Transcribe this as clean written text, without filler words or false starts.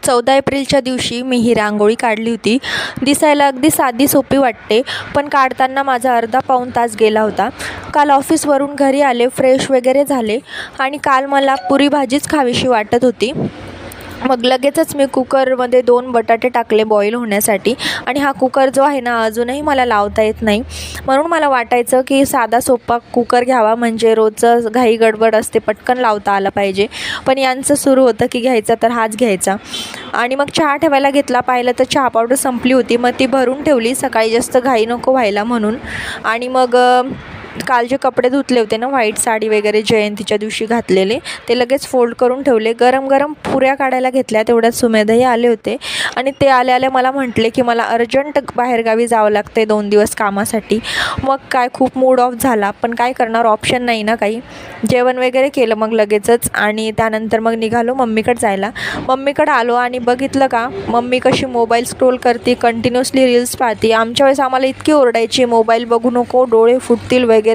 14 एप्रिलच्या दिवशी मी ही रांगोळी काढली होती. दिसायला अगदी साधी सोपी वाटते, पण काढताना माझा अर्धा पाऊण तास गेला होता. काल ऑफिसवरून घरी आले, फ्रेश वगैरे झाले आणि काल मला पुरी भाजीच खावीशी वाटत होती. मग लगेचच मी कुकरमध्ये 2 बटाटे टाकले बॉईल होण्यासाठी. आणि हा कुकर जो आहे ना, अजूनही मला लावता येत नाही. म्हणून मला वाटायचं की साधा सोपा कुकर घ्यावा, म्हणजे रोजचं घाई गडबड असते, पटकन लावता आला पाहिजे. पण यांचं सुरू होतं की घ्यायचा तर हाच घ्यायचा. आणि मग चहा ठेवायला घेतला. पाहिलं तर चहा पावडर संपली होती. मग ती भरून ठेवली, सकाळी जास्त घाई नको व्हायला म्हणून. आणि मग काल जे कपडे धुतले होते ना, व्हाईट साडी वगैरे जयंतीच्या दिवशी घातलेले, ते लगेच फोल्ड करून ठेवले. गरम गरम पुऱ्या काढायला घेतल्या. तेवढ्यात सुमेधही आले होते आणि ते आले मला म्हटले की मला अर्जंट बाहेरगावी जावं लागतं 2 दिवस कामासाठी. मग काय खूप मूड ऑफ झाला, पण काय करणार, ऑप्शन नाही ना काही. जेवण वगैरे केलं मग लगेचच आणि त्यानंतर मग निघालो मम्मीकडे जायला. मम्मीकडे आलो आणि बघितलं का मम्मी कशी मोबाईल स्क्रोल करते, कंटिन्युअसली रील्स पाहते. आमच्या वेळेस आम्हाला इतकी ओरडायची, मोबाईल बघू नको, डोळे फुटतील वगैरे.